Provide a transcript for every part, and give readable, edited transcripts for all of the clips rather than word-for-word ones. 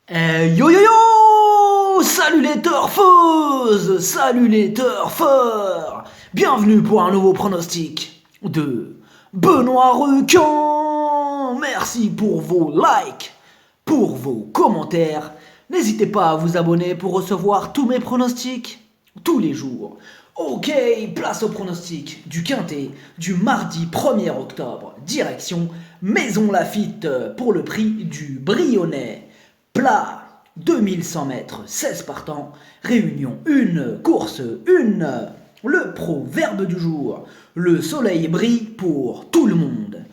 Yo yo yo! Salut les turfeuses! Salut les turfeurs! Bienvenue pour un nouveau pronostic de Benoît Requin! Merci pour vos likes, pour vos commentaires. N'hésitez pas à vous abonner pour recevoir tous mes pronostics tous les jours. Ok, place au pronostic du Quintet du mardi 1er octobre. Direction Maison Lafitte pour le prix du Brionnais. Plat, 2100 mètres, 16 partants, réunion 1, course 1, le proverbe du jour, le soleil brille pour tout le monde.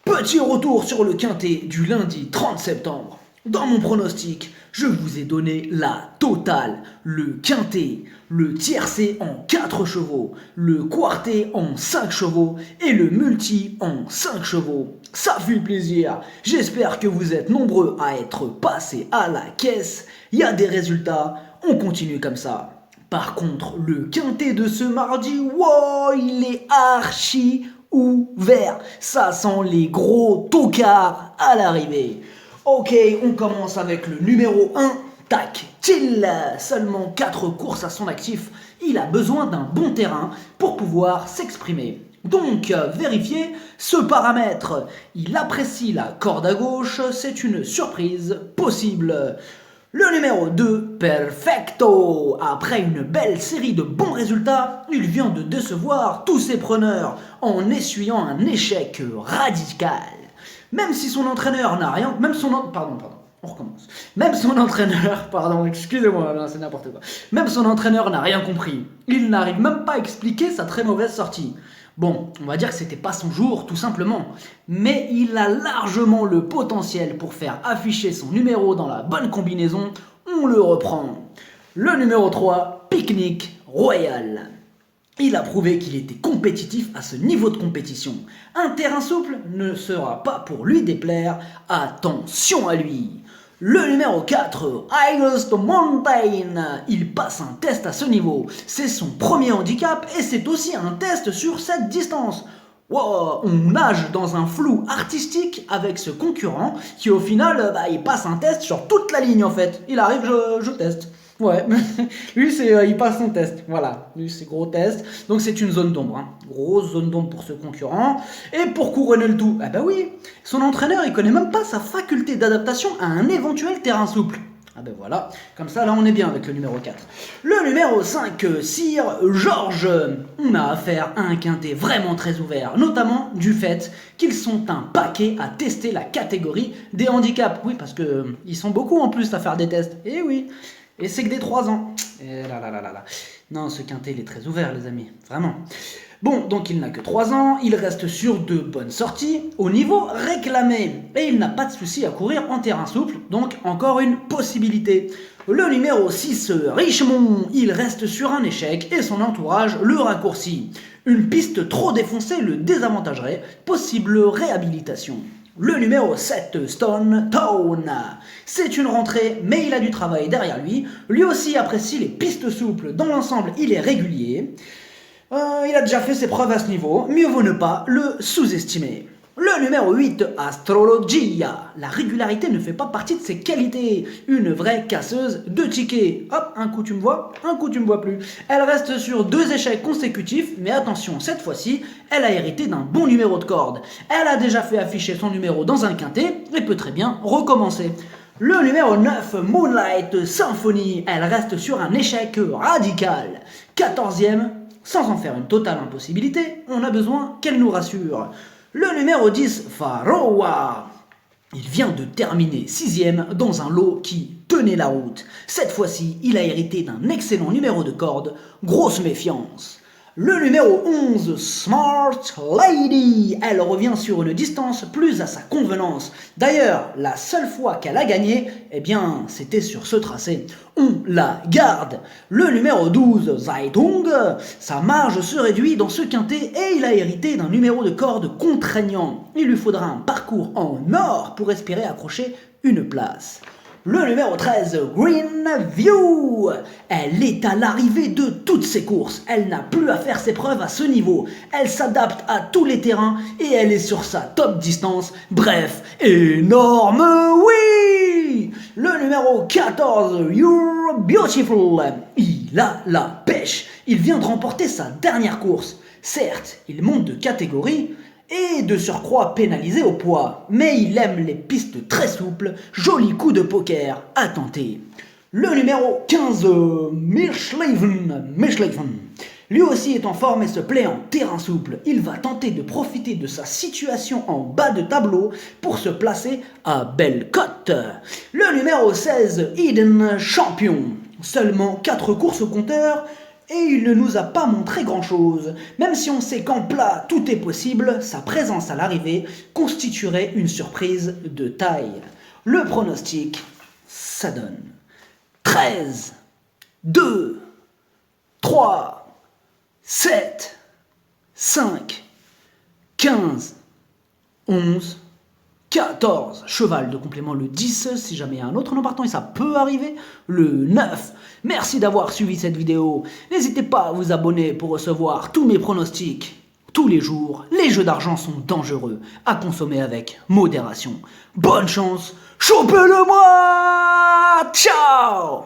Petit retour sur le Quintet du lundi 30 septembre. Dans mon pronostic, je vous ai donné la totale, le Quintet, le tiercé en 4 chevaux, le quartet en 5 chevaux et le multi en 5 chevaux. Ça fait plaisir. J'espère que vous êtes nombreux à être passés à la caisse. Il y a des résultats, on continue comme ça. Par contre, le Quintet de ce mardi, wow, il est archi ouvert. Ça sent les gros tocards à l'arrivée. Ok, on commence avec le numéro 1, Tac Till. Seulement 4 courses à son actif, il a besoin d'un bon terrain pour pouvoir s'exprimer. Donc, vérifiez ce paramètre. Il apprécie la corde à gauche, c'est une surprise possible. Le numéro 2, Perfecto. Après une belle série de bons résultats, il vient de décevoir tous ses preneurs en essuyant un échec radical. Même si son entraîneur n'a rien... on recommence. Même son entraîneur... Pardon, excusez-moi, c'est n'importe quoi. Même son entraîneur n'a rien compris. Il n'arrive même pas à expliquer sa très mauvaise sortie. Bon, on va dire que c'était pas son jour, tout simplement. Mais il a largement le potentiel pour faire afficher son numéro dans la bonne combinaison. On le reprend. Le numéro 3, Pique-Nique Royal. Il a prouvé qu'il était compétitif à ce niveau de compétition. Un terrain souple ne sera pas pour lui déplaire. Attention à lui. Le numéro 4, Highest Mountain. Il passe un test à ce niveau. C'est son premier handicap et c'est aussi un test sur cette distance. Wow, on nage dans un flou artistique avec ce concurrent qui au final, il passe un test sur toute la ligne en fait. Il arrive, je teste. Ouais, lui il passe son test, voilà, lui c'est gros test, donc c'est une zone d'ombre, grosse zone d'ombre pour ce concurrent, et pour couronner le tout, oui, son entraîneur il connaît même pas sa faculté d'adaptation à un éventuel terrain souple. Voilà, comme ça là on est bien avec le numéro 4. Le numéro 5, Sir Georges. On a affaire à un quintet vraiment très ouvert, notamment du fait qu'ils sont un paquet à tester la catégorie des handicaps. Oui, parce que ils sont beaucoup en plus à faire des tests, et oui. Et c'est que des 3 ans. Et là. Non, ce quintet, il est très ouvert, les amis. Vraiment. Bon, donc il n'a que 3 ans. Il reste sur de bonnes sorties au niveau réclamé. Et il n'a pas de souci à courir en terrain souple. Donc, encore une possibilité. Le numéro 6, Richemont. Il reste sur un échec et son entourage le raccourcit. Une piste trop défoncée le désavantagerait. Possible réhabilitation. Le numéro 7, Stone Town. C'est une rentrée, mais il a du travail derrière lui. Lui aussi apprécie les pistes souples. Dans l'ensemble, il est régulier. Il a déjà fait ses preuves à ce niveau. Mieux vaut ne pas le sous-estimer. Le numéro 8, Astrologia. La régularité ne fait pas partie de ses qualités. Une vraie casseuse de tickets. Hop, un coup tu me vois, un coup tu me vois plus. Elle reste sur 2 échecs consécutifs, mais attention, cette fois-ci, elle a hérité d'un bon numéro de corde. Elle a déjà fait afficher son numéro dans un quintet et peut très bien recommencer. Le numéro 9, Moonlight Symphony. Elle reste sur un échec radical. 14e, sans en faire une totale impossibilité, on a besoin qu'elle nous rassure. Le numéro 10, Faroa. Il vient de terminer 6e dans un lot qui tenait la route. Cette fois-ci, il a hérité d'un excellent numéro de corde. Grosse méfiance. Le numéro 11, Smart Lady. Elle revient sur une distance plus à sa convenance. D'ailleurs, la seule fois qu'elle a gagné, c'était sur ce tracé. On la garde. Le numéro 12, Zaitung. Sa marge se réduit dans ce quintet et il a hérité d'un numéro de corde contraignant. Il lui faudra un parcours en or pour espérer accrocher une place. Le numéro 13, Green View. Elle est à l'arrivée de toutes ses courses. Elle n'a plus à faire ses preuves à ce niveau. Elle s'adapte à tous les terrains et elle est sur sa top distance. Bref, énorme oui. oui, le numéro 14, You're Beautiful. Il a la pêche. Il vient de remporter sa dernière course. Certes, il monte de catégorie et de surcroît pénalisé au poids, mais il aime les pistes très souples, joli coup de poker à tenter. Le numéro 15, Michelin. Lui aussi est en forme et se plaît en terrain souple. Il va tenter de profiter de sa situation en bas de tableau pour se placer à belle cote. Le numéro 16, Eden Champion. Seulement 4 courses au compteur et il ne nous a pas montré grand-chose. Même si on sait qu'en plat tout est possible, sa présence à l'arrivée constituerait une surprise de taille. Le pronostic, ça donne 13, 2, 3, 7, 5, 15, 11, 14, cheval de complément le 10, si jamais il y a un autre nom partant et ça peut arriver, le 9. Merci d'avoir suivi cette vidéo. N'hésitez pas à vous abonner pour recevoir tous mes pronostics. Tous les jours, les jeux d'argent sont dangereux, à consommer avec modération. Bonne chance, chopez-le-moi! Ciao!